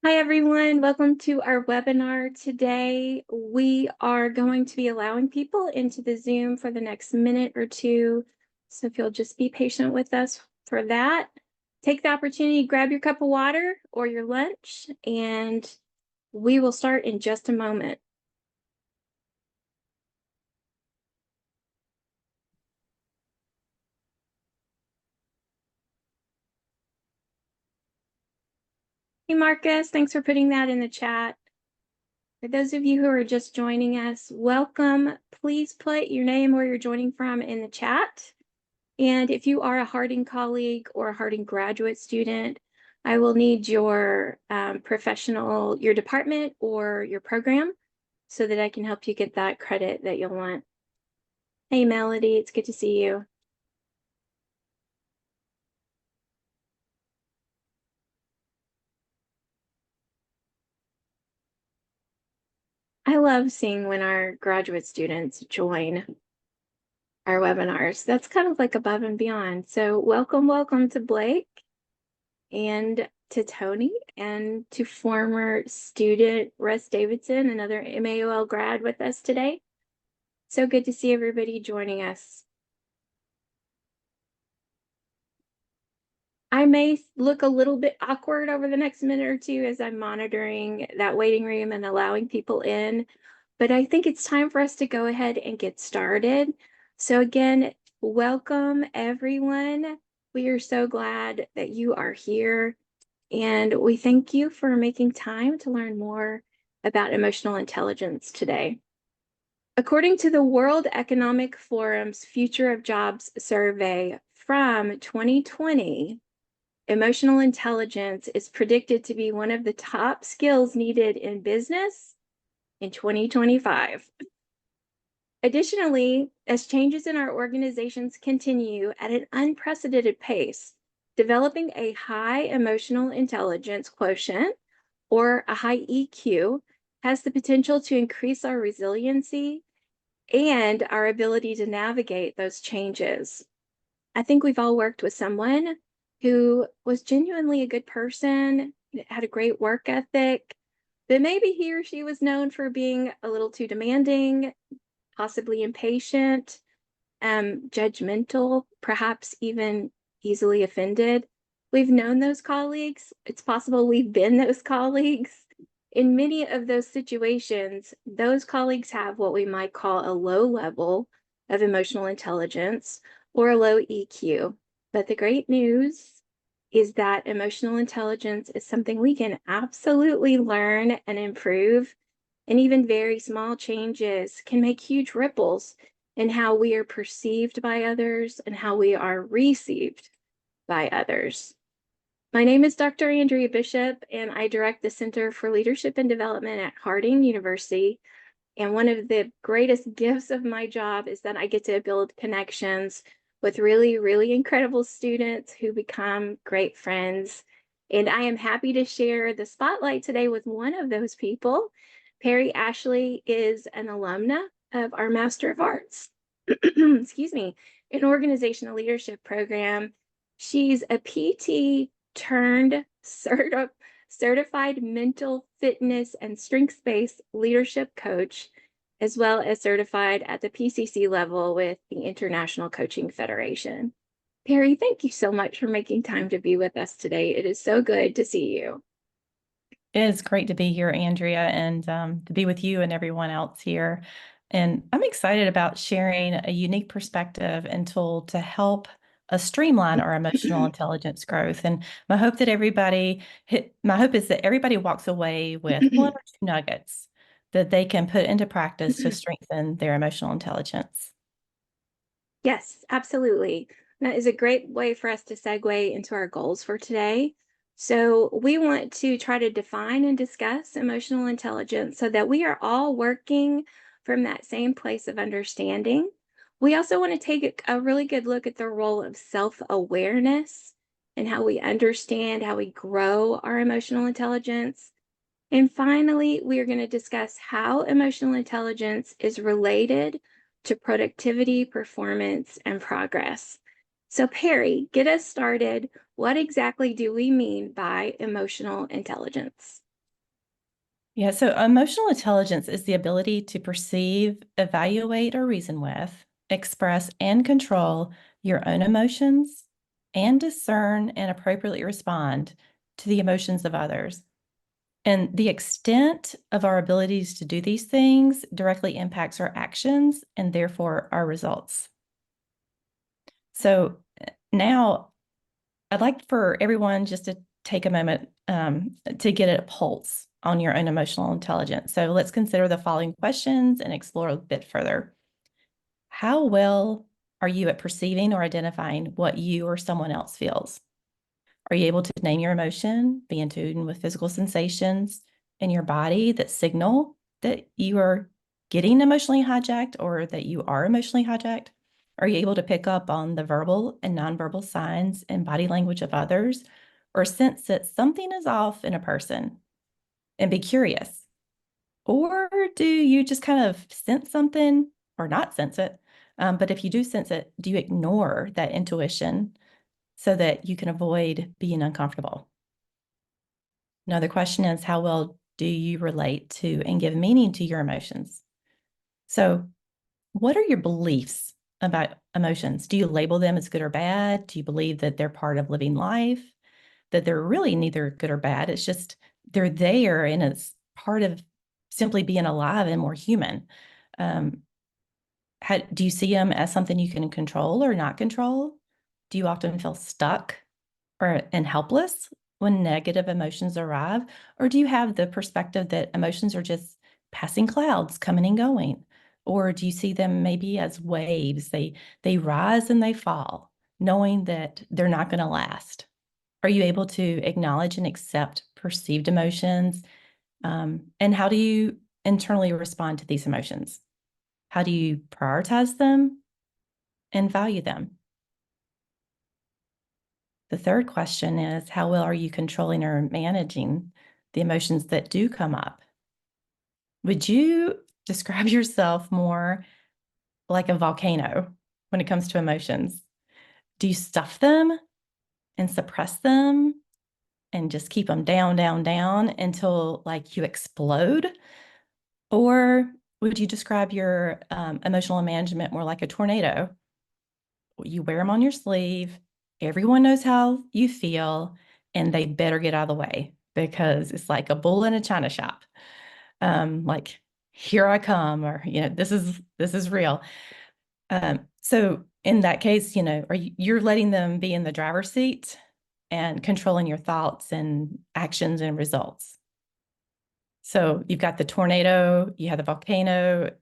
Hi, everyone. Welcome to our webinar today. We are going to be allowing people into the Zoom for the next minute or two. So if you'll just be patient with us for that, take the opportunity, grab your cup of water or your lunch, and we will start in just a moment. Hey, Marcus, thanks for putting that in the chat. For those of you who are just joining us, welcome. Please put your name, where you're joining from, in the chat. And if you are a Harding colleague or a Harding graduate student, I will need your your department or your program so that I can help you get that credit that you'll want. Hey, Melody, it's good to see you. I love seeing when our graduate students join our webinars. That's kind of like above and beyond. So welcome to Blake and to Tony and to former student Russ Davidson, another MAOL grad with us today. So good to see everybody joining us. I may look a little bit awkward over the next minute or two as I'm monitoring that waiting room and allowing people in, but I think it's time for us to go ahead and get started. So again, welcome everyone. We are so glad that you are here, and we thank you for making time to learn more about emotional intelligence today. According to the World Economic Forum's Future of Jobs survey from 2020, emotional intelligence is predicted to be one of the top skills needed in business in 2025. Additionally, as changes in our organizations continue at an unprecedented pace, developing a high emotional intelligence quotient, or a high EQ, has the potential to increase our resiliency and our ability to navigate those changes. I think we've all worked with someone who was genuinely a good person, had a great work ethic, but maybe he or she was known for being a little too demanding, possibly impatient, judgmental, perhaps even easily offended. We've known those colleagues. It's possible we've been those colleagues. In many of those situations, those colleagues have what we might call a low level of emotional intelligence or a low EQ. But the great news is that emotional intelligence is something we can absolutely learn and improve. And even very small changes can make huge ripples in how we are perceived by others and how we are received by others. My name is Dr. Andrea Bishop, and I direct the Center for Leadership and Development at Harding University. And one of the greatest gifts of my job is that I get to build connections with really, really incredible students who become great friends. And I am happy to share the spotlight today with one of those people. Ashley is an alumna of our Master of Arts, excuse me, an organizational leadership program. She's a PT turned certified mental fitness and strengths-based leadership coach, as well as certified at the PCC level with the International Coaching Federation. Perry, thank you so much for making time to be with us today. It is so good to see you. It is great to be here, Andrea, and to be with you and everyone else here. And I'm excited about sharing a unique perspective and tool to help us streamline our emotional intelligence growth. And my hope is that everybody walks away with one or two nuggets that they can put into practice to strengthen their emotional intelligence. Yes, absolutely. That is a great way for us to segue into our goals for today. So we want to try to define and discuss emotional intelligence so that we are all working from that same place of understanding. We also want to take a really good look at the role of self-awareness and how we understand, how we grow our emotional intelligence. And finally, we are going to discuss how emotional intelligence is related to productivity, performance, and progress. So Perry, get us started. What exactly do we mean by emotional intelligence? Yeah, so emotional intelligence is the ability to perceive, evaluate, or reason with, express, and control your own emotions, and discern and appropriately respond to the emotions of others. And the extent of our abilities to do these things directly impacts our actions and therefore our results. So now I'd like for everyone just to take a moment to get a pulse on your own emotional intelligence. So let's consider the following questions and explore a bit further. How well are you at perceiving or identifying what you or someone else feels? Are you able to name your emotion, be in tune with physical sensations in your body that signal that you are getting emotionally hijacked or that you are emotionally hijacked? Are you able to pick up on the verbal and nonverbal signs and body language of others, or sense that something is off in a person and be curious? Or do you just kind of sense something or not sense it? But if you do sense it, do you ignore that intuition so that you can avoid being uncomfortable? Another question is, how well do you relate to and give meaning to your emotions? So, what are your beliefs about emotions? Do you label them as good or bad? Do you believe that they're part of living life? That they're really neither good or bad? It's just they're there and it's part of simply being alive and more human. Um, do you see them as something you can control or not control? Do you often feel stuck and helpless when negative emotions arrive? Or do you have the perspective that emotions are just passing clouds coming and going? Or do you see them maybe as waves? They rise and they fall, knowing that they're not going to last. Are you able to acknowledge and accept perceived emotions? And how do you internally respond to these emotions? How do you prioritize them and value them? The third question is, how well are you controlling or managing the emotions that do come up? Would you describe yourself more like a volcano when it comes to emotions? Do you stuff them and suppress them and just keep them down, down, down until like you explode? Or would you describe your emotional management more like a tornado? You wear them on your sleeve. Everyone knows how you feel, and they better get out of the way because it's like a bull in a china shop. Like, here I come, or this is real. So in that case, you're letting them be in the driver's seat and controlling your thoughts and actions and results. So you've got the tornado, you have the volcano,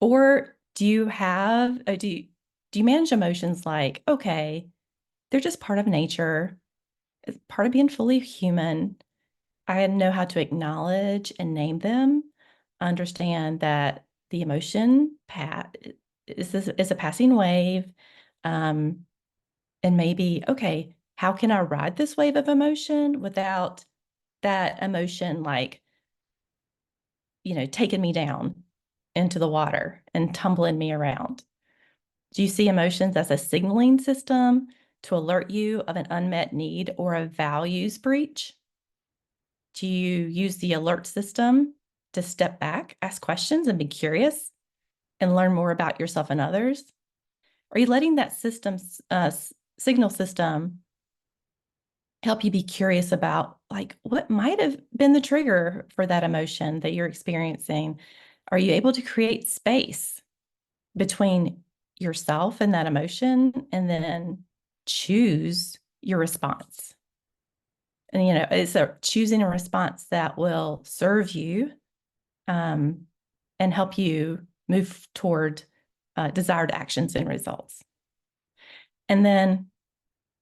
or do you manage emotions like, okay, they're just part of nature, it's part of being fully human. I know how to acknowledge and name them, understand that the emotion is a passing wave, um, and maybe, okay, how can I ride this wave of emotion without that emotion like, taking me down into the water and tumbling me around? Do you see emotions as a signaling system to alert you of an unmet need or a values breach? Do you use the alert system to step back, ask questions, and be curious and learn more about yourself and others? Are you letting that signal system help you be curious about like what might have been the trigger for that emotion that you're experiencing? Are you able to create space between yourself and that emotion and then choose your response? And it's choosing a response that will serve you, um, and help you move toward desired actions and results. And then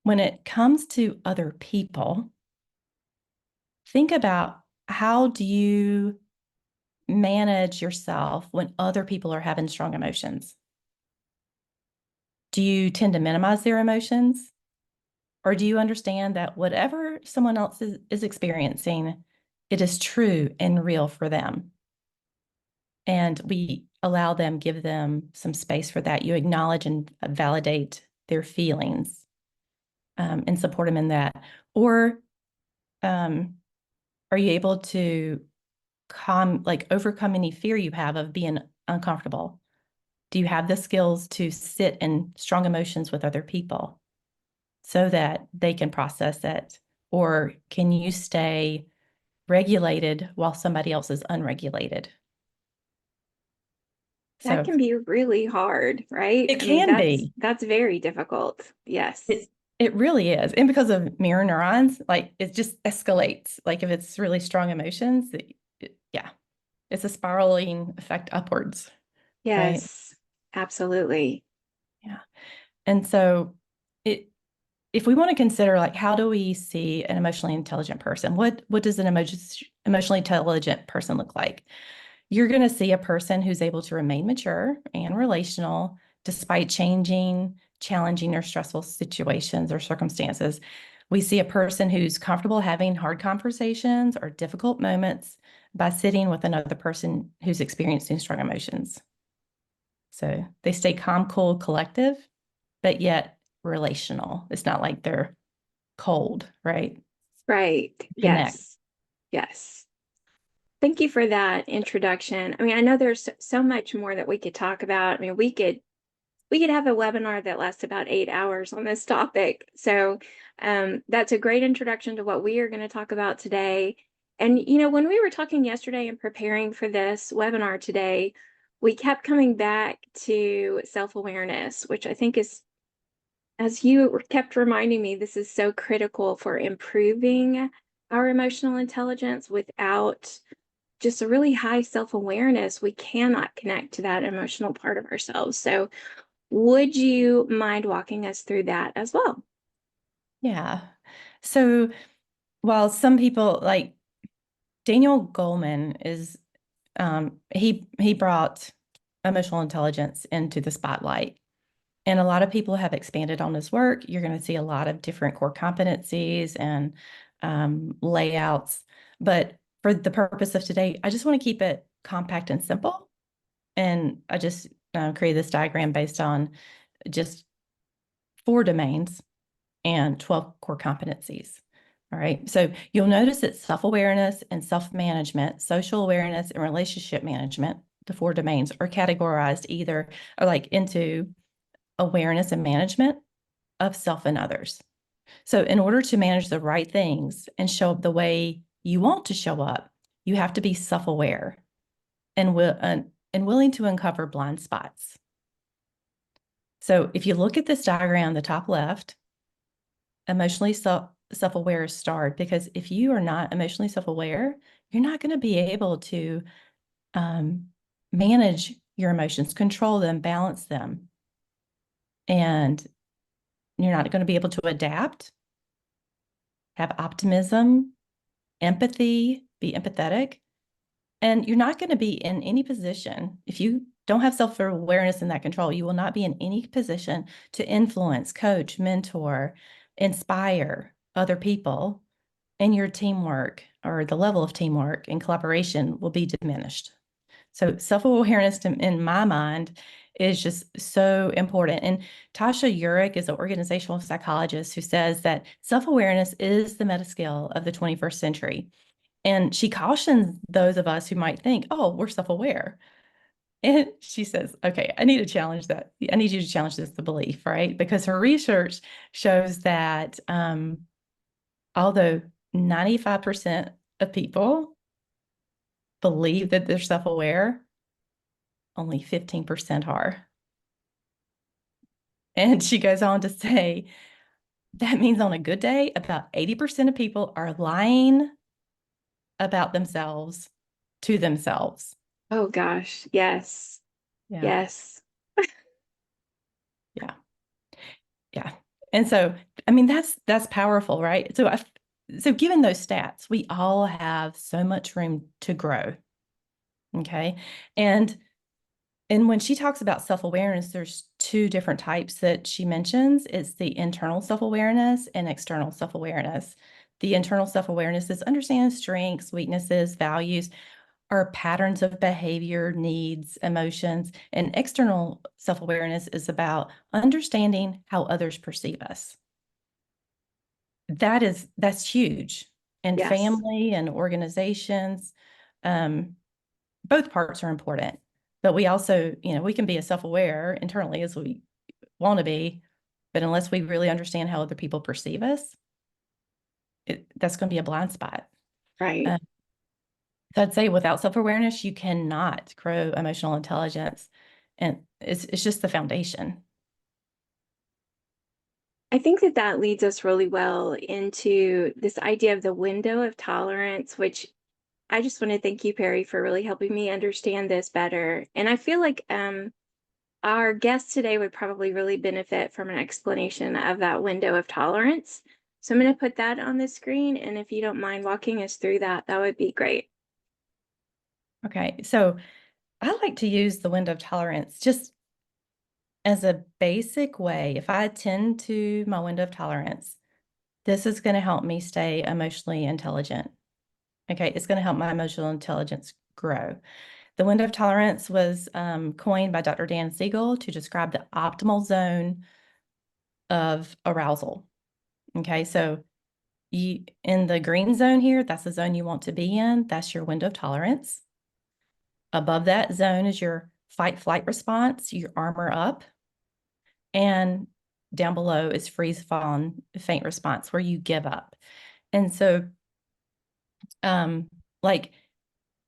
when it comes to other people, think about, how do you manage yourself when other people are having strong emotions? Do you tend to minimize their emotions? Or do you understand that whatever someone else is experiencing, it is true and real for them? And we allow them, give them some space for that. You acknowledge and validate their feelings, and support them in that. Or are you able to overcome any fear you have of being uncomfortable? Do you have the skills to sit in strong emotions with other people so that they can process it? Or can you stay regulated while somebody else is unregulated? That So can be really hard, right? it I mean, can be. that's very difficult. Yes. It really is. And because of mirror neurons, like it just escalates. Like if it's really strong emotions, yeah, it's a spiraling effect upwards, right? Yes. Absolutely. Yeah. And so it if we want to consider like how do we see an emotionally intelligent person? What does an emotionally intelligent person look like? You're going to see a person who's able to remain mature and relational despite challenging, or stressful situations or circumstances. We see a person who's comfortable having hard conversations or difficult moments by sitting with another person who's experiencing strong emotions. So they stay calm, cool, collective, but yet relational. It's not like they're cold, right? Right. Connect. Yes. Yes. Thank you for that introduction. I mean, I know there's so much more that we could talk about. I mean, we could have a webinar that lasts about 8 hours on this topic. So that's a great introduction to what we are going to talk about today. And when we were talking yesterday and preparing for this webinar today, we kept coming back to self-awareness, which I think is, as you kept reminding me, this is so critical for improving our emotional intelligence. Without just a really high self-awareness, we cannot connect to that emotional part of ourselves. So would you mind walking us through that as well? Yeah. So while some people like Daniel Goleman is he brought emotional intelligence into the spotlight. And a lot of people have expanded on his work. You're going to see a lot of different core competencies and layouts. But for the purpose of today, I just want to keep it compact and simple. And I just created this diagram based on just 4 domains and 12 core competencies. All right. So you'll notice that self-awareness and self-management, social awareness and relationship management, the 4 domains are categorized either or like into awareness and management of self and others. So in order to manage the right things and show up the way you want to show up, you have to be self-aware and willing to uncover blind spots. So if you look at this diagram, the top left, emotionally self-aware is starred, because if you are not emotionally self-aware, you're not going to be able to manage your emotions, control them, balance them, and you're not going to be able to adapt, have optimism, empathy, be empathetic, and you're not going to be in any position if you don't have self-awareness and that control. You will not be in any position to influence, coach, mentor, inspire other people, and your teamwork or the level of teamwork and collaboration will be diminished. So self-awareness in my mind is just so important. And Tasha Eurich is an organizational psychologist who says that self-awareness is the meta skill of the 21st century. And she cautions those of us who might think, oh, we're self-aware. And she says, okay, I need to challenge that. I need you to challenge this belief, right? Because her research shows that although 95% of people believe that they're self-aware, only 15% are. And she goes on to say, that means on a good day, about 80% of people are lying about themselves to themselves. Oh gosh, yes. Yeah. Yes. Yeah. Yeah. And so, I mean, that's powerful, right? So given those stats, we all have so much room to grow. Okay. And when she talks about self-awareness, there's 2 different types that she mentions. It's the internal self-awareness and external self-awareness. The internal self-awareness is understanding strengths, weaknesses, values, or patterns of behavior, needs, emotions. And external self-awareness is about understanding how others perceive us. That's huge in Yes. family and organizations. Both parts are important, but we also, we can be as self-aware internally as we want to be, but unless we really understand how other people perceive us, that's going to be a blind spot. Right. Um, so I'd say without self-awareness, you cannot grow emotional intelligence, and it's just the foundation. I think that that leads us really well into this idea of the window of tolerance, which I just want to thank you, Perry, for really helping me understand this better. And I feel like our guest today would probably really benefit from an explanation of that window of tolerance. So I'm going to put that on the screen. And if you don't mind walking us through that, that would be great. Okay, so I like to use the window of tolerance just as a basic way. If I attend to my window of tolerance, this is going to help me stay emotionally intelligent. Okay, it's going to help my emotional intelligence grow. The window of tolerance was coined by Dr. Dan Siegel to describe the optimal zone of arousal. Okay, so in the green zone here, that's the zone you want to be in. That's your window of tolerance. Above that zone is your fight flight response, you armor up. And down below is freeze fawn faint response, where you give up. And so, like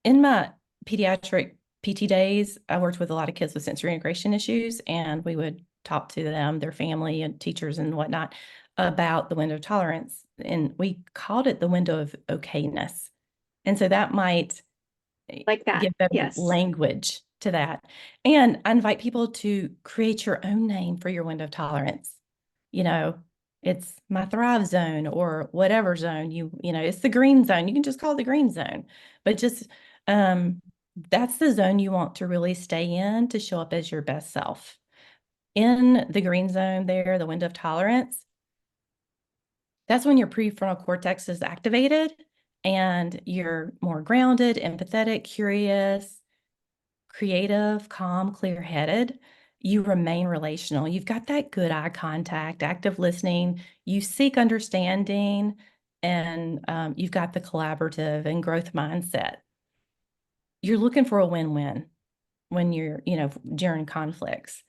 in my pediatric PT days, I worked with a lot of kids with sensory integration issues, and we would talk to them, their family, and teachers and whatnot about the window of tolerance. And we called it the window of okayness. And so that might Like that. give better Yes. language to that. And I invite people to create your own name for your window of tolerance. You know, it's my thrive zone or whatever zone it's the green zone. You can just call it the green zone, but just that's the zone you want to really stay in to show up as your best self. In the green zone there, the window of tolerance, that's when your prefrontal cortex is activated and you're more grounded, empathetic, curious, creative, calm, clear-headed. You remain relational. You've got that good eye contact, active listening. You seek understanding, and you've got the collaborative and growth mindset. You're looking for a win-win when during conflicts.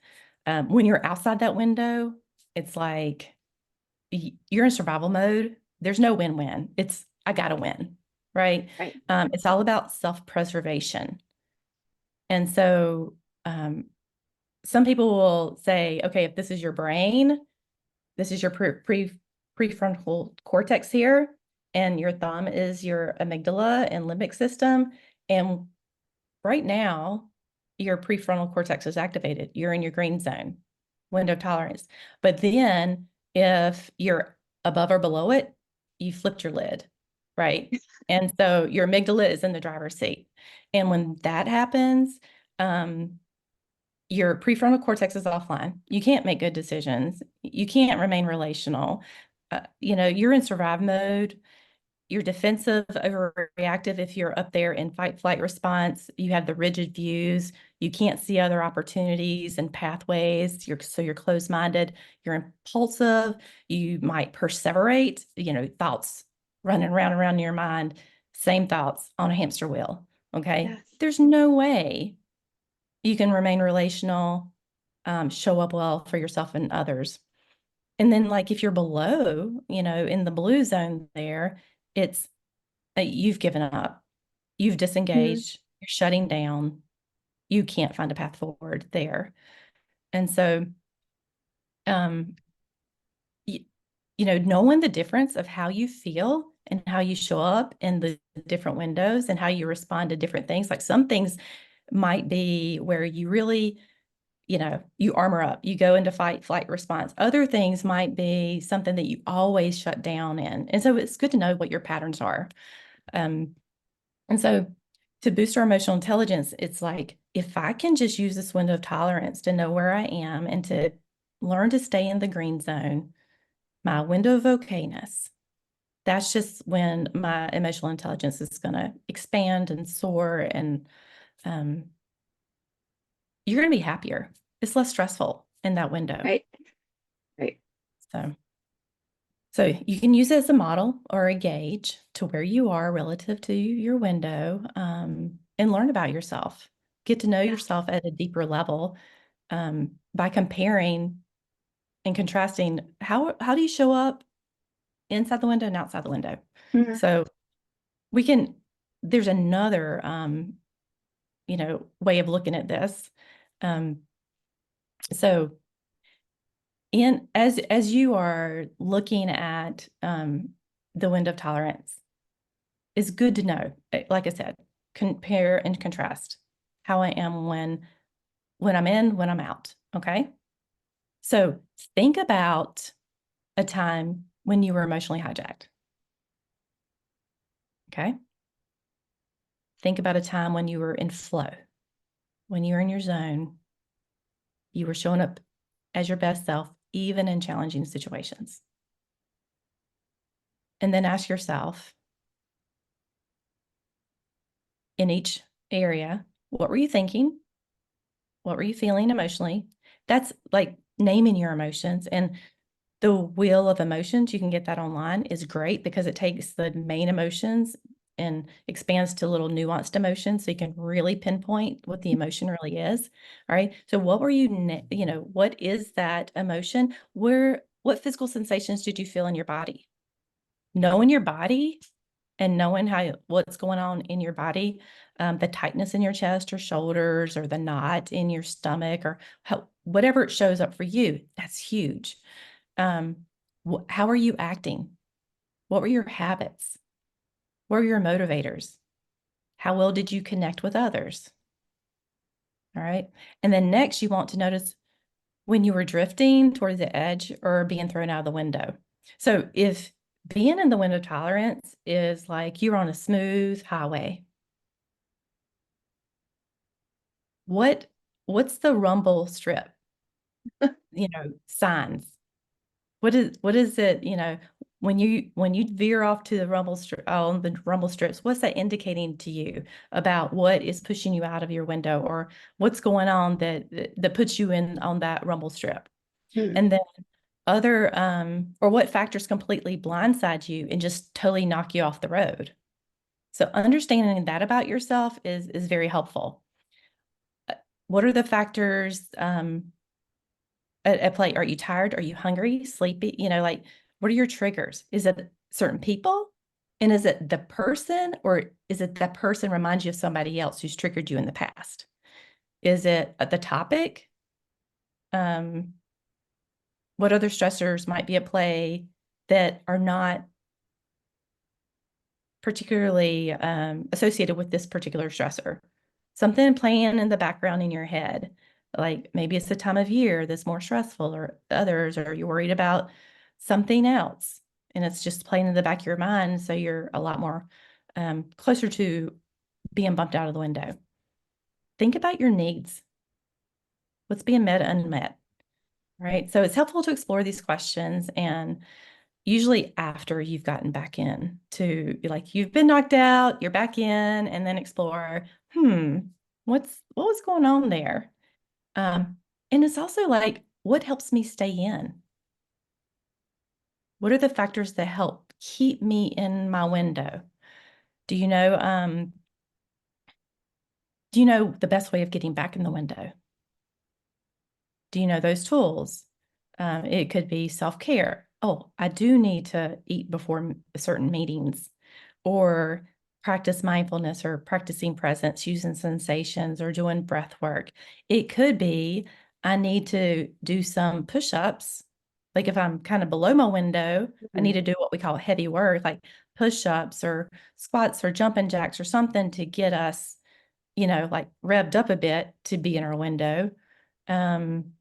When you're outside that window, it's like you're in survival mode. There's no win-win. It's, I gotta win, right? Right. It's all about self-preservation. And so some people will say, okay, if this is your brain, this is your prefrontal cortex here, and your thumb is your amygdala and limbic system. And right now, your prefrontal cortex is activated. You're in your green zone, window of tolerance. But then if you're above or below it, you flipped your lid, right? And so your amygdala is in the driver's seat. And when that happens, your prefrontal cortex is offline. You can't make good decisions. You can't remain relational. You're in survive mode. You're defensive, overreactive if you're up there in fight flight response. You have the rigid views. You can't see other opportunities and pathways. You're closed-minded. You're impulsive. You might perseverate, thoughts running around and around in your mind, same thoughts on a hamster wheel. Okay. Yes. There's no way you can remain relational, show up well for yourself and others. And then like if you're below, in the blue zone there, it's you've given up, you've Mhm. disengaged, you're shutting down, you can't find a path forward there. And so, um, you, knowing the difference of how you feel and how you show up in the different windows and how you respond to different things, like some things might be where you really you armor up, you go into fight, flight response. Other things might be something that you always shut down in. And so it's good to know what your patterns are. And so to boost our emotional intelligence, it's like, if I can just use this window of tolerance to know where I am and to learn to stay in the green zone, my window of okayness, that's just when my emotional intelligence is going to expand and soar, and um, you're going to be happier. It's less stressful in that window. Right. Right. So So you can use it as a model or a gauge to where you are relative to your window, and learn about yourself. Get to know Yeah. yourself at a deeper level, by comparing and contrasting how do you show up inside the window and outside the window. Mhm. So we can, there's another, way of looking at this. Um, so as you are looking at, the window of tolerance, it's good to know, like I said, compare and contrast how I am when I'm in, when I'm out. Okay. So think about a time when you were emotionally hijacked. Okay. Think about a time when you were in flow, when you were in your zone, you were showing up as your best self, even in challenging situations. And then ask yourself, in each area, what were you thinking? What were you feeling emotionally? That's like naming your emotions. And the wheel of emotions, you can get that online, is great because it takes the main emotions and expands to little nuanced emotions so you can really pinpoint what the emotion really is. All right. So what were what is that emotion? What physical sensations did you feel in your body? Knowing your body and knowing what's going on in your body, the tightness in your chest or shoulders or the knot in your stomach or whatever it shows up for you, that's huge. How are you acting? What were your habits? What were your motivators? How well did you connect with others? All right. And then next, you want to notice when you were drifting toward the edge or being thrown out of the window. So if being in the window tolerance is like you're on a smooth highway, what what's the rumble strip, signs? What is it, when you veer off to the on the rumble strips, what's that indicating to you about what is pushing you out of your window or what's going on that puts you in on that rumble strip? Hmm. And then other or what factors completely blindside you and just totally knock you off the road. So understanding that about yourself is very helpful. What are the factors at play? Are you tired? Are you hungry, sleepy? Like, what are your triggers? Is it certain people? And is it the person, or is it that person reminds you of somebody else who's triggered you in the past? Is it the topic? Um, what other stressors might be at play that are not particularly associated with this particular stressor? Something playing in the background in your head, like maybe it's the time of year that's more stressful, or others, or you're worried about something else, and it's just playing in the back of your mind, so you're a lot more closer to being bumped out of the window. Think about your needs. What's being met, unmet, right? So it's helpful to explore these questions, and usually after you've gotten back in to, like, you've been knocked out, you're back in, and then explore, what was going on there? And it's also like, what helps me stay in? What are the factors that help keep me in my window? Do you know, the best way of getting back in the window? Do you know those tools? It could be self-care. Oh, I do need to eat before certain meetings, or practice mindfulness or practicing presence using sensations or doing breath work. It could be I need to do some push-ups. Like if I'm kind of below my window, I need Mhm. to do what we call heavy work, like push-ups or squats or jumping jacks or something to get us, like revved up a bit to be in our window. Um,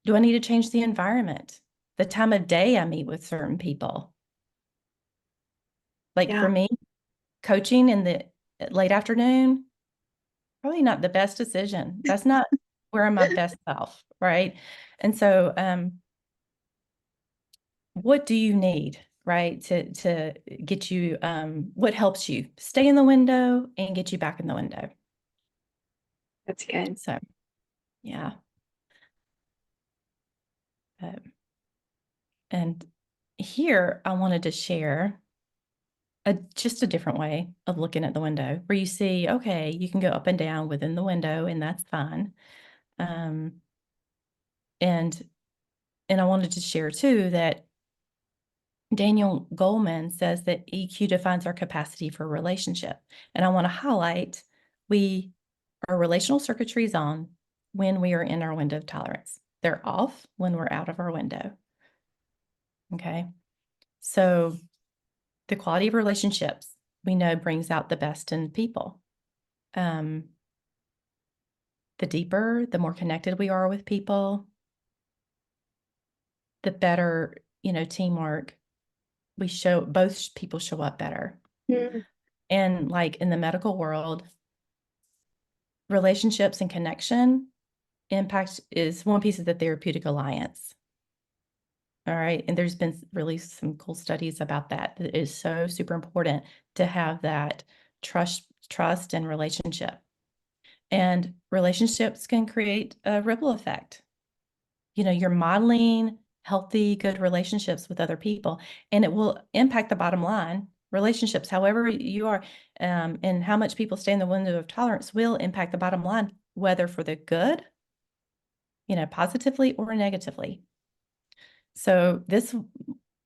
do I need to change the environment? The time of day I meet with certain people. Like for Yeah, me, coaching in the late afternoon, probably not the best decision. That's not where I'm my best self, right? And so, what do you need, right, to get you, what helps you stay in the window and get you back in the window? that's good. So, yeah. And here I wanted to share just a different way of looking at the window where you see, okay, you can go up and down within the window and that's fine. Um, and and I wanted to share too that Daniel Goleman says that EQ defines our capacity for relationship. And I want to highlight our relational circuitry is on when we are in our window of tolerance. They're off when we're out of our window. Okay. So the quality of relationships we know brings out the best in people. The deeper, the more connected we are with people, the better, teamwork both people show up better. Mm. And like in the medical world, relationships and connection impact is one piece of the therapeutic alliance. All right. And there's been really some cool studies about that. It is so super important to have that trust and relationship. And relationships can create a ripple effect. You're modeling healthy, good relationships with other people, and it will impact the bottom line. Relationships, however you are, and how much people stay in the window of tolerance will impact the bottom line, whether for the good, positively or negatively. So this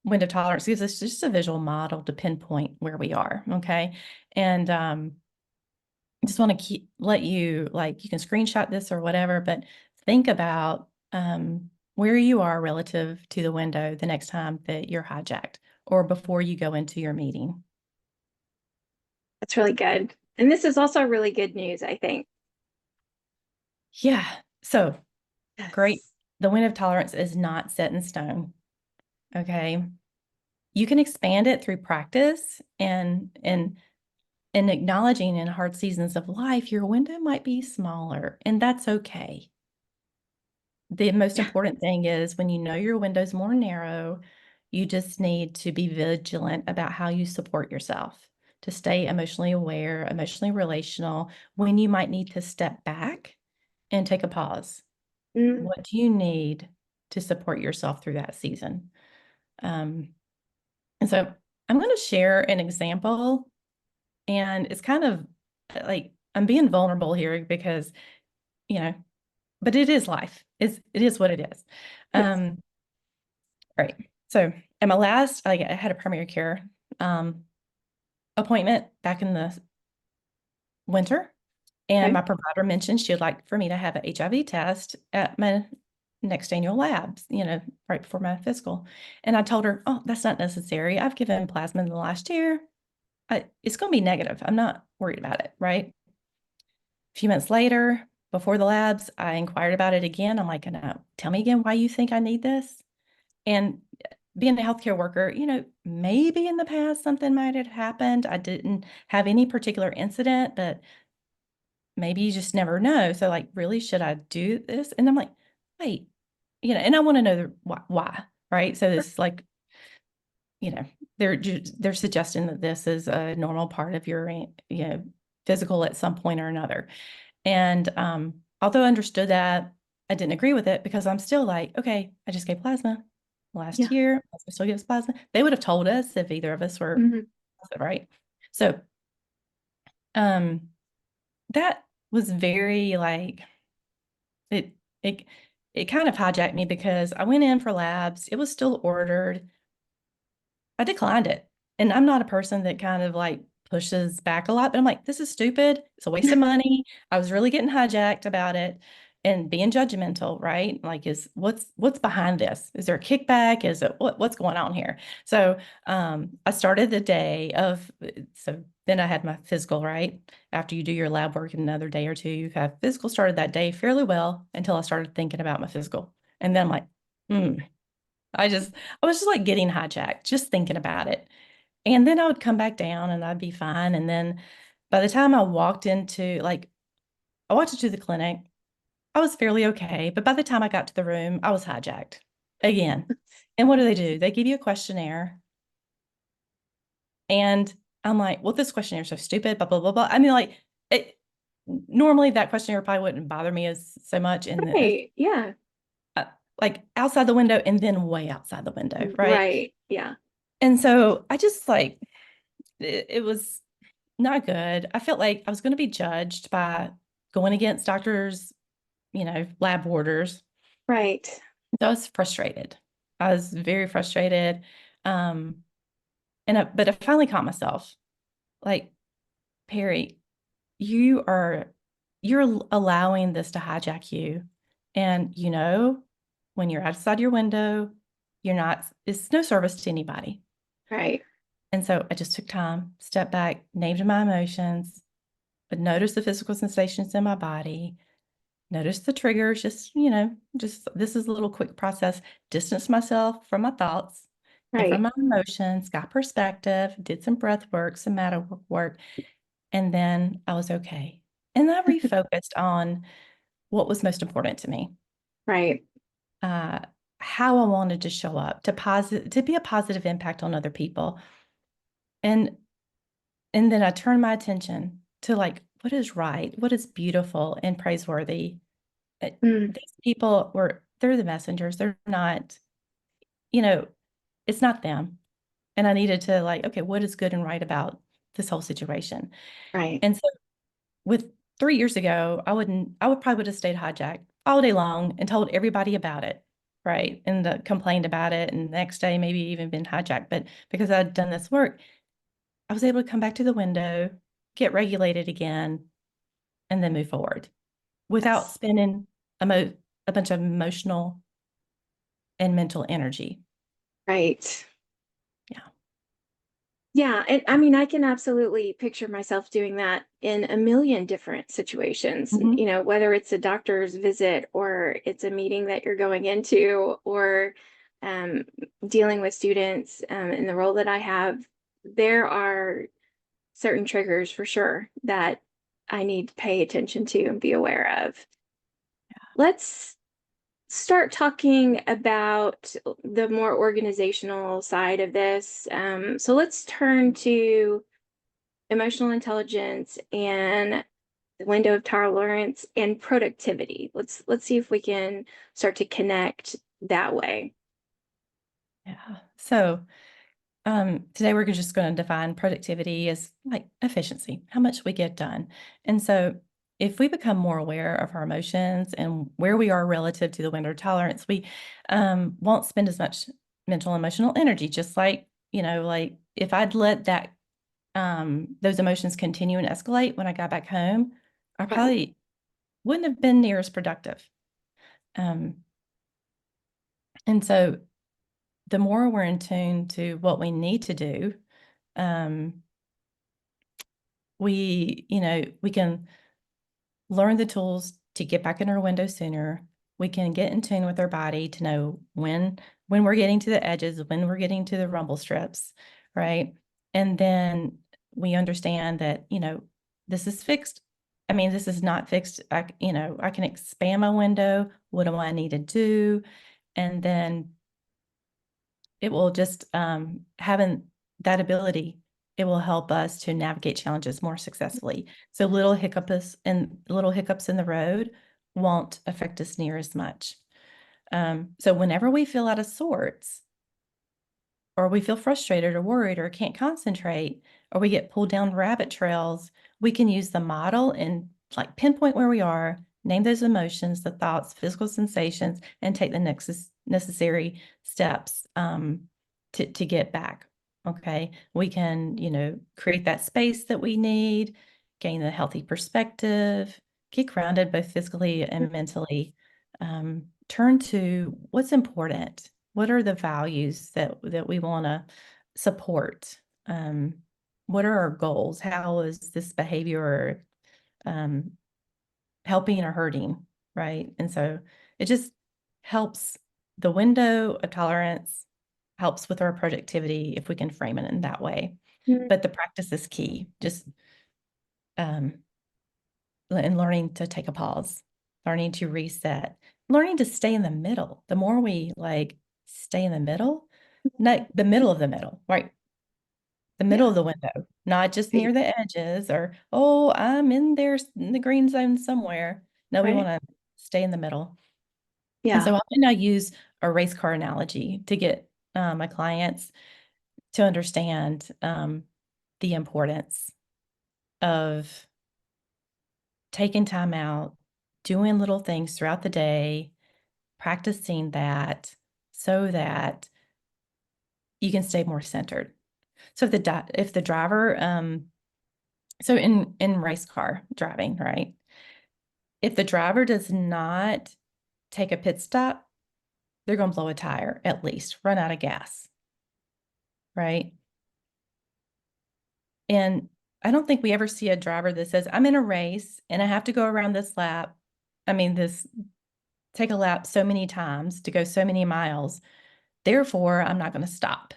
window tolerance gives us just a visual model to pinpoint where we are. Okay. And I just want to let you, like, you can screenshot this or whatever, but think about where you are relative to the window the next time that you're hijacked or before you go into your meeting. That's really good. And this is also really good news, I think. Yeah. So great. Yes. The window of tolerance is not set in stone. Okay. You can expand it through practice and acknowledging in hard seasons of life, your window might be smaller, and that's okay. The most Yeah. important thing is when you know your window's more narrow, you just need to be vigilant about how you support yourself to stay emotionally aware, emotionally relational, when you might need to step back and take a pause. Mm. What do you need to support yourself through that season? And so I'm going to share an example, and it's kind of like I'm being vulnerable here because, you know, but it is life. It is what it is. Yes. Right. So at my last, I had a primary care appointment back in the winter, and Okay. my provider mentioned she would like for me to have an HIV test at my next annual labs, right before my physical. And I told her, oh, that's not necessary. I've given plasma in the last year. It's going to be negative. I'm not worried about it. Right. A few months later, before the labs, I inquired about it again. I'm like, no, tell me again why you think I need this. And being a healthcare worker, maybe in the past something might have happened. I didn't have any particular incident, but maybe you just never know. So, like, really, should I do this? And I'm like, wait, and I want to know why, right? So this is like, you know, they're suggesting that this is a normal part of your, physical at some point or another. And although I understood that, I didn't agree with it because I'm still like, okay, I just gave plasma last Yeah. year. I still gives plasma. They would have told us if either of us were Mhm. positive, right? So um, that was very like it it it kind of hijacked me because I went in for labs. It was still ordered. I declined it. And I'm not a person that kind of like pushes back a lot, but I'm like, this is stupid. It's a waste of money. I was really getting hijacked about it and being judgmental, right? Like, what's behind this? Is there a kickback? Is it what's going on here? So I started the day of so then I had my physical, right? After you do your lab work in another day or two, you have physical started that day fairly well until I started thinking about my physical. And then I'm like, hmm. I was just like getting hijacked, just thinking about it. And then I would come back down and I'd be fine. And then by the time I walked into the clinic, I was fairly okay. But by the time I got to the room, I was hijacked again. And what do? They give you a questionnaire. And I'm like, well, this questionnaire is so stupid, blah, blah, blah, blah. I mean, like, normally that questionnaire probably wouldn't bother me as so much. And Right. Yeah. like outside the window and then way outside the window, right? Right. Yeah. And so I just like it was not good. I felt like I was going to be judged by going against doctors, lab orders. Right. So I was frustrated. I was very frustrated. Um, but I finally caught myself like, Perry, you are you're allowing this to hijack you. And when you're outside your window, it's no service to anybody. Right. And so I just took time, stepped back, named my emotions, but noticed the physical sensations in my body, noticed the triggers, just this is a little quick process, distance myself from my thoughts and from Right. my emotions, got perspective, did some breath work, some matter work, and then I was okay. And I refocused on what was most important to me, Right. uh, how I wanted to show up to be a positive impact on other people. And and then I turned my attention to like what is right, what is beautiful and praiseworthy. Mm. These people they're the messengers. They're not, you know, it's not them. And I needed to like, okay, what is good and right about this whole situation? Right. And so with 3 years ago, I would probably would have stayed hijacked all day long and told everybody about it, right? And complained about it. And the next day, maybe even been hijacked. But because I'd done this work, I was able to come back to the window, get regulated again, and then move forward without That's spending a bunch of emotional and mental energy. right. Yeah. Yeah, and I mean, I can absolutely picture myself doing that in a million different situations, Hmm. whether it's a doctor's visit or it's a meeting that you're going into or um, dealing with students in the role that I have. There are certain triggers for sure that I need to pay attention to and be aware of. Let's start talking about the more organizational side of this. So let's turn to emotional intelligence and the window of tolerance and productivity. Let's see if we can start to connect that way. Yeah. So today we're just going to define productivity as like efficiency, how much we get done. And so if we become more aware of our emotions and where we are relative to the window tolerance, we won't spend as much mental emotional energy, just like if I'd let those emotions continue and escalate when I got back home, I Right. probably wouldn't have been near as productive. Um, and so the more we're in tune to what we need to do, um, we can learn the tools to get back in our window sooner. We can get in tune with our body to know when we're getting to the edges, when we're getting to the rumble strips, right? And then we understand that, this is fixed. I mean, this is not fixed. I can expand my window. What do I need to do? And then it will just having that ability, it will help us to navigate challenges more successfully. So little hiccups in the road won't affect us near as much. So whenever we feel out of sorts, or we feel frustrated or worried or can't concentrate, or we get pulled down rabbit trails, we can use the model and like pinpoint where we are, name those emotions, the thoughts, physical sensations, and take the next necessary steps to get back. Okay. We can, create that space that we need, gain a healthy perspective, get grounded both physically and mentally, turn to what's important. What are the values that we want to support? Um, what are our goals? How is this behavior um, helping or hurting? Right. And so it just helps the window of tolerance, helps with our productivity if we can frame it in that way. Mm. But the practice is key. Just um, and learning to take a pause, learning to reset, learning to stay in the middle. The more we like stay in the middle, not the middle of the middle, right? The middle Yeah. of the window, not just Right. near the edges or, oh, I'm in there in the green zone somewhere. No, we want Right. to stay in the middle. And Yeah. so often I use a race car analogy to get my clients to understand the importance of taking time out, doing little things throughout the day, practicing that so that you can stay more centered. So if the driver, so in race car driving, right? If the driver does not take a pit stop, they're going to blow a tire at least, run out of gas, right? And I don't think we ever see a driver that says, I'm in a race and I have to go around this lap. I mean, take a lap so many times to go so many miles. Therefore, I'm not going to stop.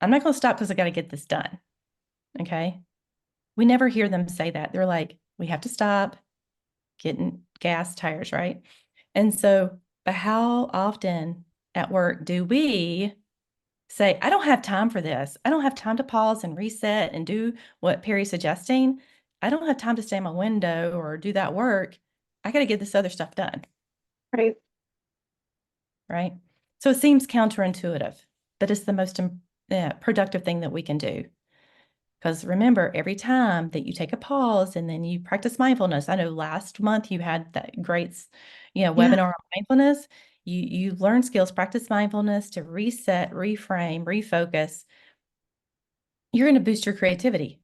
I'm not going to stop because I got to get this done. Okay. We never hear them say that. They're like, we have to stop getting gas, tires, right? And so, but how often at work do we say, I don't have time for this. I don't have time to pause and reset and do what Perry's suggesting. I don't have time to stay in my window or do that work. I got to get this other stuff done. Right. Right. So it seems counterintuitive, but it's the most productive thing that we can do. Because remember, every time that you take a pause and then you practice mindfulness, I know last month you had that great, Yeah. webinar on mindfulness. You learn skills, practice mindfulness to reset, reframe, refocus. You're going to boost your creativity,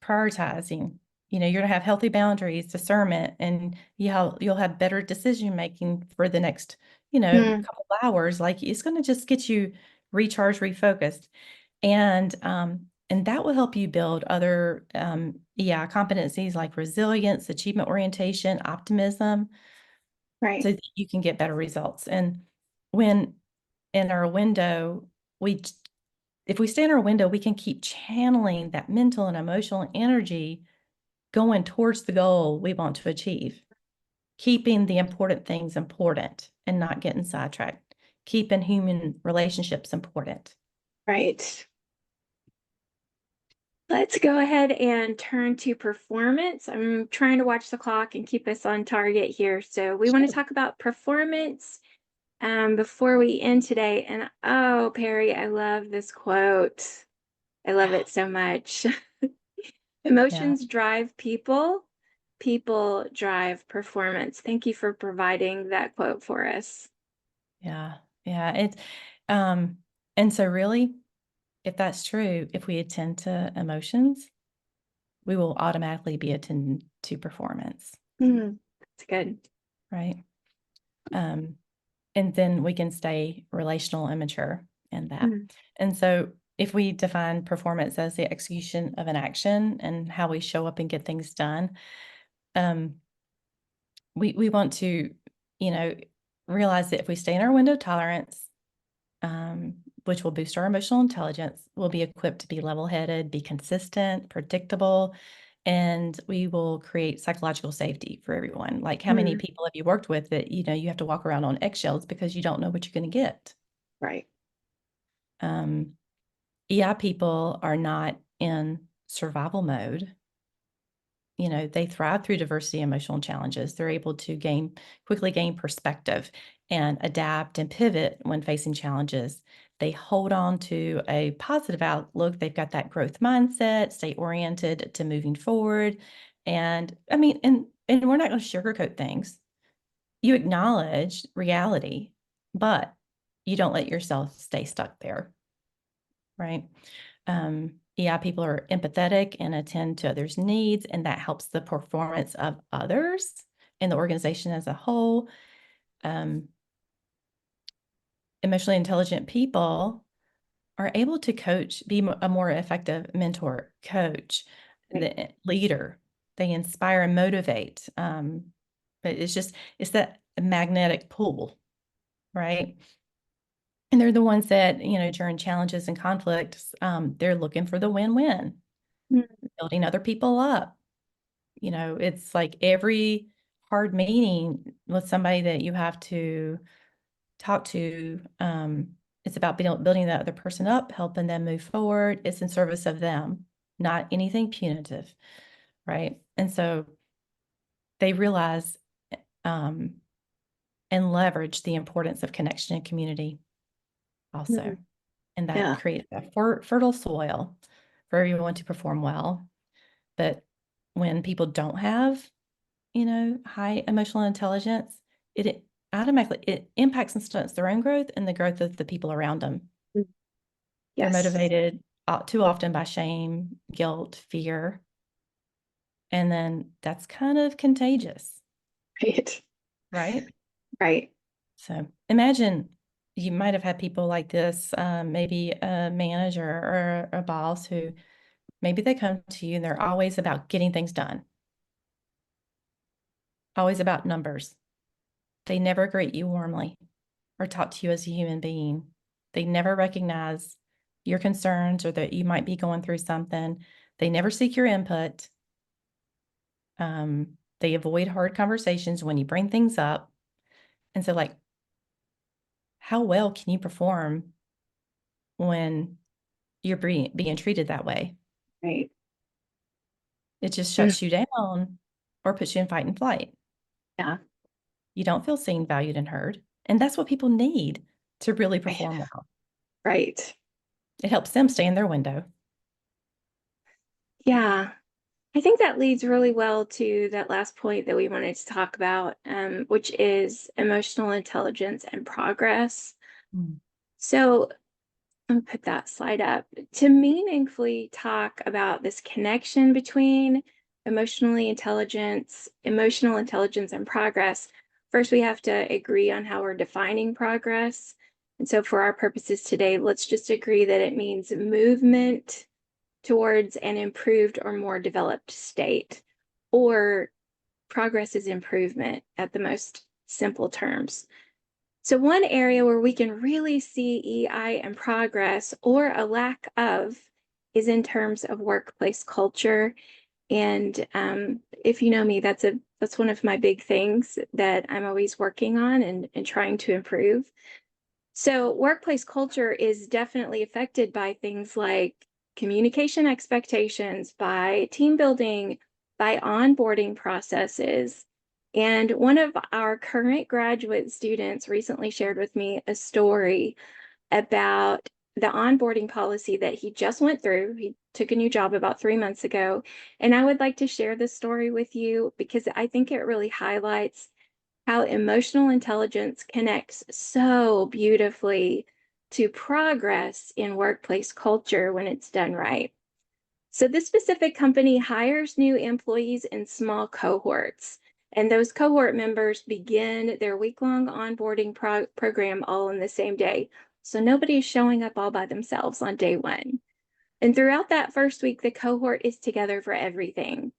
prioritizing. You're going to have healthy boundaries, discernment, and you'll have better decision making for the next, Mm. couple of hours. Like it's going to just get you recharged, refocused. And that will help you build other competencies like resilience, achievement orientation, optimism, Right. so that you can get better results. And when in our window, we if we stay in our window, we can keep channeling that mental and emotional energy going towards the goal we want to achieve, keeping the important things important and not getting sidetracked, keeping human relationships important. Right. Let's go ahead and turn to performance. I'm trying to watch the clock and keep us on target here. So we want to talk about performance before we end today. And oh, Perry, I love this quote. I love Yeah. it so much. Yeah. Emotions drive people, people drive performance. Thank you for providing that quote for us. Yeah. Yeah. Um, and so really, if that's true, if we attend to emotions, we will automatically be attending to performance, That's good. right? Um, and then we can stay relational and mature in that. Mm. And so if we define performance as the execution of an action and how we show up and get things done, um, we want to, you know, realize that if we stay in our window of tolerance, which will boost our emotional intelligence, we'll be equipped to be level-headed, be consistent, predictable, and we will create psychological safety for everyone. Like, how many Mm. people have you worked with that, you have to walk around on eggshells because you don't know what you're going to get? Right. Um, EI people are not in survival mode. They thrive through diversity and emotional challenges. They're able to quickly gain perspective and adapt and pivot when facing challenges. They hold on to a positive outlook. They've got that growth mindset, stay oriented to moving forward. And I mean, and we're not going to sugarcoat things. You acknowledge reality, but you don't let yourself stay stuck there, right? EI people are empathetic and attend to others' needs, and that helps the performance of others and the organization as a whole. Um, Emotionally intelligent people are able to be a more effective mentor, coach, Right. the leader. They inspire and motivate. But it's that magnetic pull, right? And they're the ones that, during challenges and conflicts, they're looking for the win-win, Mm. building other people up. It's like every hard meeting with somebody that you have to talk to, it's about building that other person up, helping them move forward. It's in service of them, not anything punitive, right? And so they realize, um, and leverage the importance of connection and community also. Mhm. And that Yeah. creates a fertile soil for everyone to perform well. But when people don't have, high emotional intelligence, it automatically it impacts and stunts their own growth and the growth of the people around them. Mm. They're Yes. motivated too often by shame, guilt, fear, and then that's kind of contagious, Right. right? Right. So imagine you might have had people like this, maybe a manager or a boss who maybe they come to you and they're always about getting things done, always about numbers. They never greet you warmly or talk to you as a human being. They never recognize your concerns or that you might be going through something. They never seek your input. They avoid hard conversations when you bring things up. And so, like, how well can you perform when you're being treated that way? Right. It just Mm. shuts you down or puts you in fight and flight. Yeah. You don't feel seen, valued, and heard. And that's what people need to really Right. perform well. Right. It helps them stay in their window. Yeah. I think that leads really well to that last point that we wanted to talk about, which is emotional intelligence and progress. Mm. So I'll put that slide up. To meaningfully talk about this connection between emotional intelligence and progress, first we have to agree on how we're defining progress. And so for our purposes today, let's just agree that it means movement towards an improved or more developed state, or progress is improvement at the most simple terms. So, one area where we can really see EI and progress or a lack of is in terms of workplace culture. And if you know me, that's one of my big things that I'm always working on and trying to improve. So, workplace culture is definitely affected by things like communication expectations, by team building, by onboarding processes. And one of our current graduate students recently shared with me a story about the onboarding policy that he just went through. He took a new job about 3 months ago. And I would like to share this story with you because I think it really highlights how emotional intelligence connects so beautifully to progress in workplace culture when it's done right. So, this specific company hires new employees in small cohorts, and those cohort members begin their week-long onboarding program all in the same day. So, nobody's showing up all by themselves on day one. And throughout that first week, the cohort is together for everything.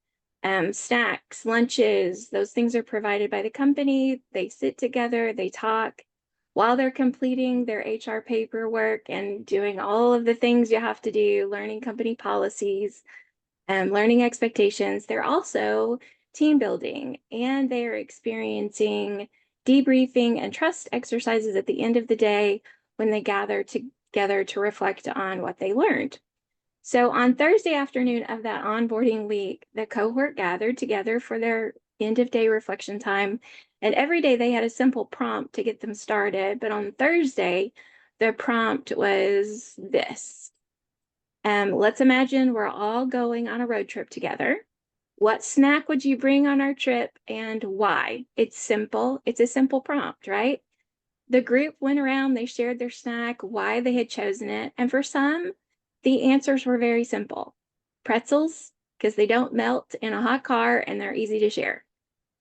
Snacks, lunches, those things are provided by the company. They sit together, they talk while they're completing their HR paperwork and doing all of the things you have to do, learning company policies, learning expectations. They're also team building and they're experiencing debriefing and trust exercises at the end of the day when they gather together to reflect on what they learned. So on Thursday afternoon of that onboarding week, the cohort gathered together for their end of day reflection time. And every day they had a simple prompt to get them started. But on Thursday, the prompt was this. Let's imagine we're all going on a road trip together. What snack would you bring on our trip and why? It's simple. It's a simple prompt, right? The group went around, they shared their snack, why they had chosen it. And for some, the answers were very simple: pretzels, because they don't melt in a hot car and they're easy to share.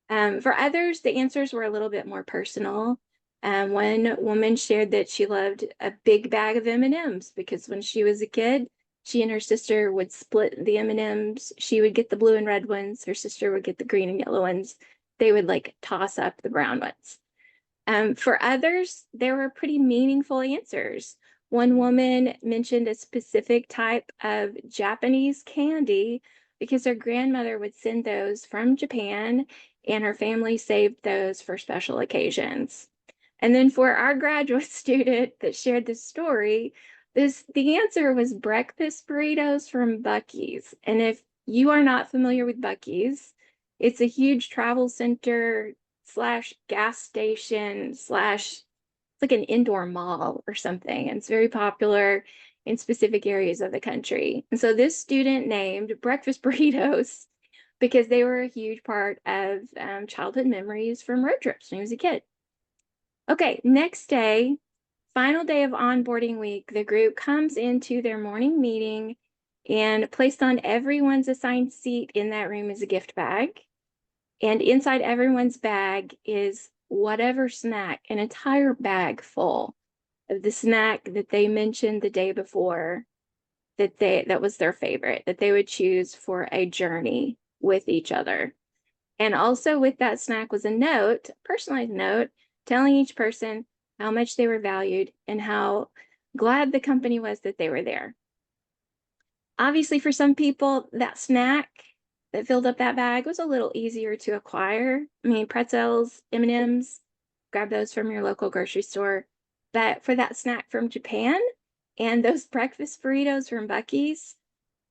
For others, the answers were a little bit more personal. One woman shared that she loved a big bag of M&Ms because when she was a kid, she and her sister would split the M&Ms. She would get the blue and red ones. Her sister would get the green and yellow ones. They would like toss up the brown ones. For others, there were pretty meaningful answers. One woman mentioned a specific type of Japanese candy because her grandmother would send those from Japan and her family saved those for special occasions. And then for our graduate student that shared this story, the answer was breakfast burritos from Buc-ee's. And if you are not familiar with Buc-ee's, it's a huge travel center. slash gas station slash it's like an indoor mall or something. And it's very popular in specific areas of the country. And so this student named breakfast burritos because they were a huge part of childhood memories from road trips when he was a kid. Okay, next day, final day of onboarding week, the group comes into their morning meeting and placed on everyone's assigned seat in that room is a gift bag. And inside everyone's bag is whatever snack, an entire bag full of the snack that they mentioned the day before that was their favorite, that they would choose for a journey with each other. And also with that snack was a note, a personalized note, telling each person how much they were valued and how glad the company was that they were there. Obviously, for some people, that snack that filled up that bag was a little easier to acquire. I mean, pretzels, M&Ms, grab those from your local grocery store. But for that snack from Japan and those breakfast burritos from Buc-ee's,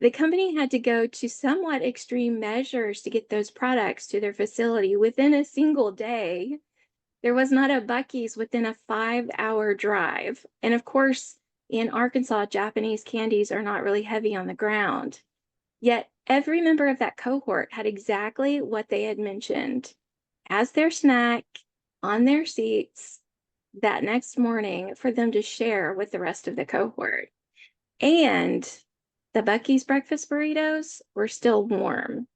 the company had to go to somewhat extreme measures to get those products to their facility within a single day. There was not a Buc-ee's within a 5-hour drive. And of course, in Arkansas, Japanese candies are not really heavy on the ground. Yet every member of that cohort had exactly what they had mentioned as their snack on their seats that next morning for them to share with the rest of the cohort. And the Buc-ee's breakfast burritos were still warm.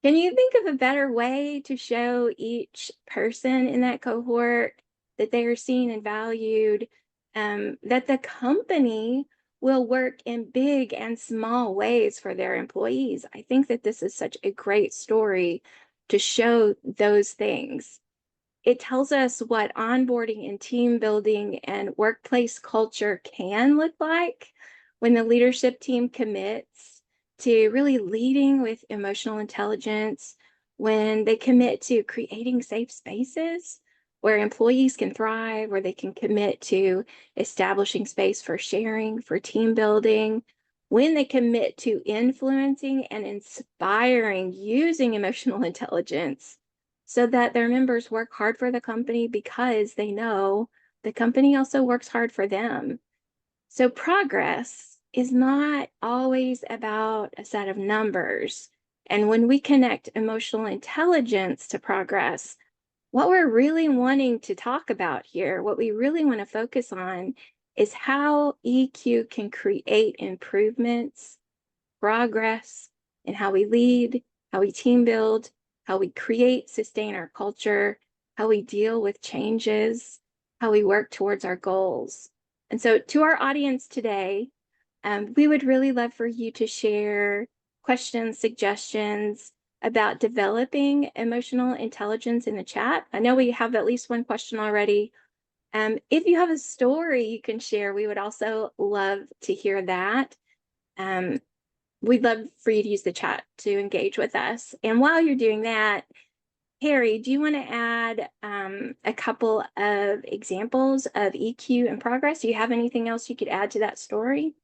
Can you think of a better way to show each person in that cohort that they are seen and valued, that the company will work in big and small ways for their employees? I think that this is such a great story to show those things. It tells us what onboarding and team building and workplace culture can look like when the leadership team commits to really leading with emotional intelligence, when they commit to creating safe spaces where employees can thrive, where they can commit to establishing space for sharing, for team building, when they commit to influencing and inspiring using emotional intelligence so that their members work hard for the company because they know the company also works hard for them. So progress is not always about a set of numbers. And when we connect emotional intelligence to progress, what we're really wanting to talk about here, what we really want to focus on is how EQ can create improvements, progress in how we lead, how we team build, how we create, sustain our culture, how we deal with changes, how we work towards our goals. And so, to our audience today, we would really love for you to share questions, suggestions about developing emotional intelligence in the chat. I know we have at least one question already. If you have a story you can share, we would also love to hear that. Um, we'd love for you to use the chat to engage with us. And while you're doing that, Harry, do you want to add a couple of examples of EQ and progress? Do you have anything else you could add to that story?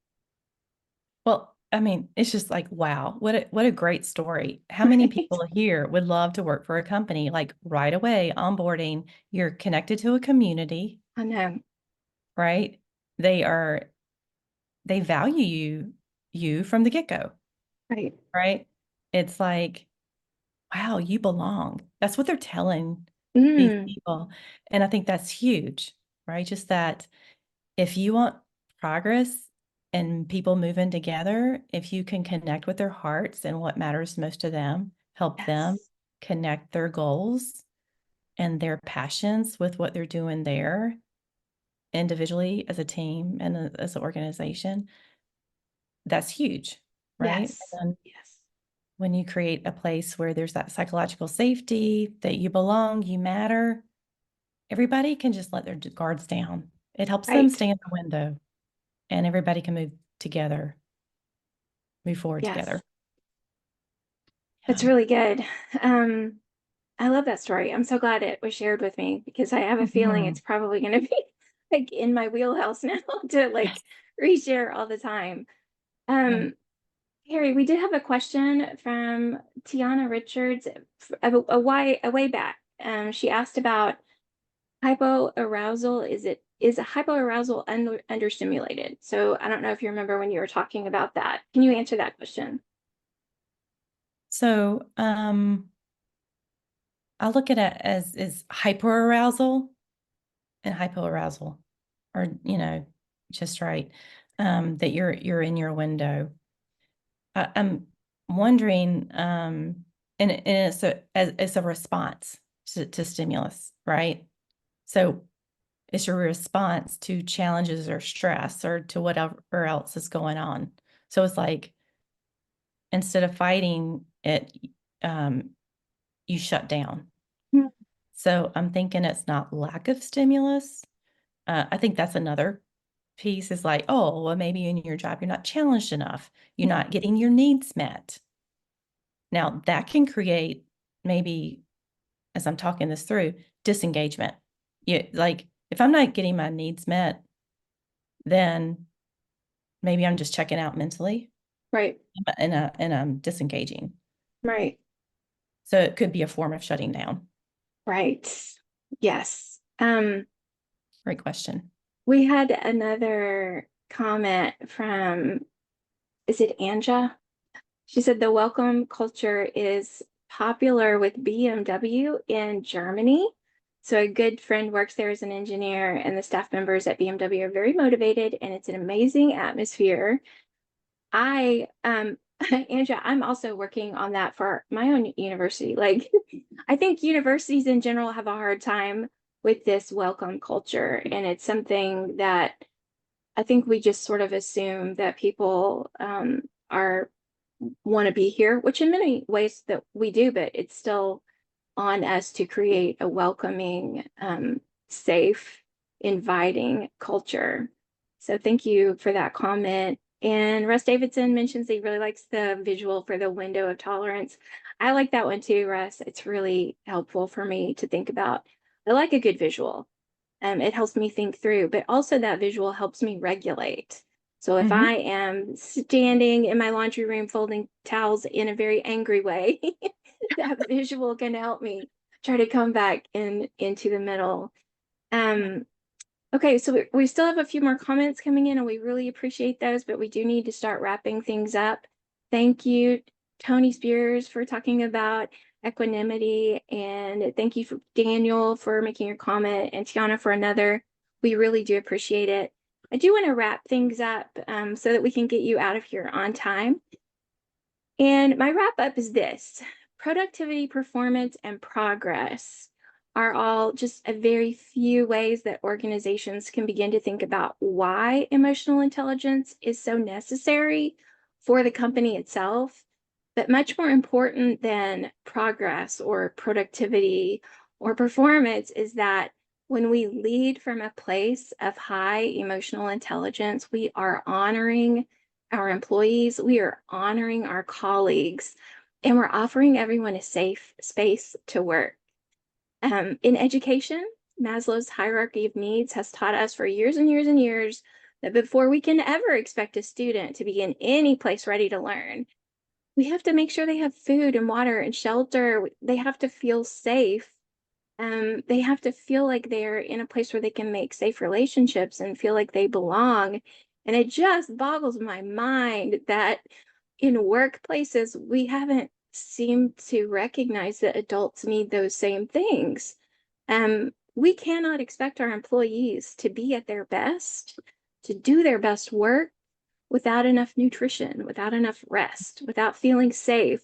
Well, I mean, it's just like, wow, what a great story. How many people here would love to work for a company like right away, onboarding, you're connected to a community, I know. right? They are they value you from the get-go, Right. right? It's like, wow, you belong. That's what they're telling these Mm, people. And I think that's huge, right? Just that if you want progress and people moving together, if you can connect with their hearts and what matters most to them, help them yes. connect their goals and their passions with what they're doing there individually as a team and as an organization, that's huge, right? Yes. And Yes. when you create a place where there's that psychological safety, that you belong, you matter, everybody can just let their guards down. It helps them Right. stay in the window and everybody can move together, move forward Yes. together. That's Yeah. really good. Um, I love that story. I'm so glad it was shared with me because I have a feeling Mhm. it's probably going to be like in my wheelhouse now to like Yes. reshare all the time. Yeah. Harry, we did have a question from Tiana Richards a way back. She asked about hypoarousal. Is a hypoarousal understimulated? So I don't know if you remember when you were talking about that. Can you answer that question? So I look at it as hyperarousal and hypoarousal, or just right. That you're in your window. I'm wondering, and it's a response to stimulus, right? So it's your response to challenges or stress or to whatever else is going on. So it's like instead of fighting it, um, you shut down. Hmm. So I'm thinking it's not lack of stimulus. I think that's another piece is like, oh, well, maybe in your job, you're not challenged enough. You're not getting your needs met. Now, that can create maybe, as I'm talking this through, disengagement. Like if I'm not getting my needs met, then maybe I'm just checking out mentally Right, and I'm disengaging. right, So it could be a form of shutting down. right. Yes. Great question. We had another comment from, is it Anja? She said the welcome culture is popular with BMW in Germany. So a good friend works there as an engineer, and the staff members at BMW are very motivated, and it's an amazing atmosphere. I Anja, I'm also working on that for my own university. Like I think universities in general have a hard time with this welcome culture, and it's something that I think we just sort of assume that people are want to be here, which in many ways that we do, but it's still on us to create a welcoming, safe, inviting culture. So thank you for that comment. And Russ Davidson mentions he really likes the visual for the window of tolerance. I like that one too, Russ. It's really helpful for me to think about. I like a good visual. It helps me think through, but also that visual helps me regulate. So if I Hmm. am standing in my laundry room folding towels in a very angry way, that visual can help me try to come back into the middle. Um, okay, so we still have a few more comments coming in, and we really appreciate those, but we do need to start wrapping things up. Thank you, Tony Spears, for talking about equanimity, and thank you for Daniel for making your comment, and Tiana for another. We really do appreciate it. I do want to wrap things up so that we can get you out of here on time. And my wrap up is this: productivity, performance, and progress are all just a very few ways that organizations can begin to think about why emotional intelligence is so necessary for the company itself. But much more important than progress or productivity or performance is that when we lead from a place of high emotional intelligence, we are honoring our employees, we are honoring our colleagues, and we're offering everyone a safe space to work. In education, Maslow's hierarchy of needs has taught us for years and years and years that before we can ever expect a student to be in any place ready to learn, we have to make sure they have food and water and shelter. They have to feel safe. They have to feel like they're in a place where they can make safe relationships and feel like they belong. And it just boggles my mind that in workplaces, we haven't seemed to recognize that adults need those same things. We cannot expect our employees to be at their best, to do their best work without enough nutrition, without enough rest, without feeling safe,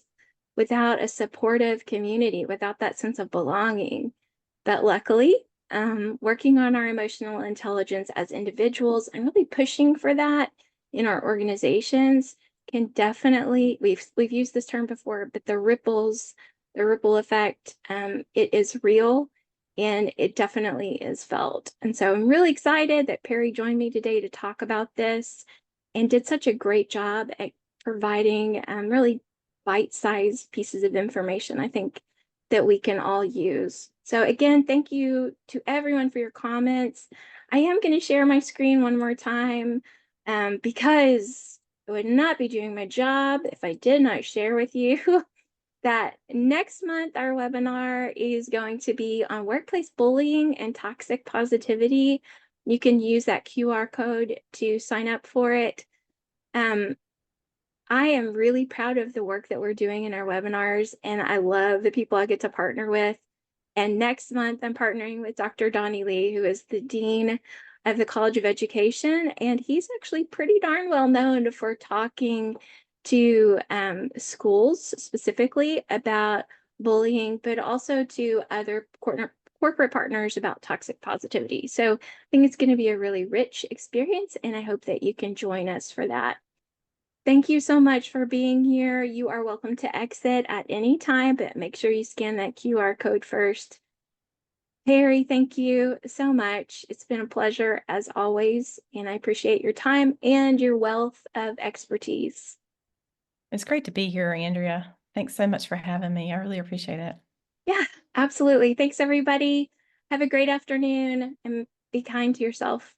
without a supportive community, without that sense of belonging. But luckily, working on our emotional intelligence as individuals and really pushing for that in our organizations can definitely, we've used this term before, but the ripple effect, it is real and it definitely is felt. And so I'm really excited that Perry joined me today to talk about this and did such a great job at providing really bite-sized pieces of information, I think, that we can all use. So again, thank you to everyone for your comments. I am going to share my screen one more time because I would not be doing my job if I did not share with you that next month our webinar is going to be on workplace bullying and toxic positivity. You can use that QR code to sign up for it. I am really proud of the work that we're doing in our webinars, and I love the people I get to partner with. And next month, I'm partnering with Dr. Donnie Lee, who is the Dean of the College of Education, and he's actually pretty darn well known for talking to schools specifically about bullying, but also to other corporate partners about toxic positivity. So I think it's going to be a really rich experience, and I hope that you can join us for that. Thank you so much for being here. You are welcome to exit at any time, but make sure you scan that QR code first. Harry, thank you so much. It's been a pleasure as always, and I appreciate your time and your wealth of expertise. It's great to be here, Andrea. Thanks so much for having me. I really appreciate it. Yeah, absolutely. Thanks, everybody. Have a great afternoon and be kind to yourself.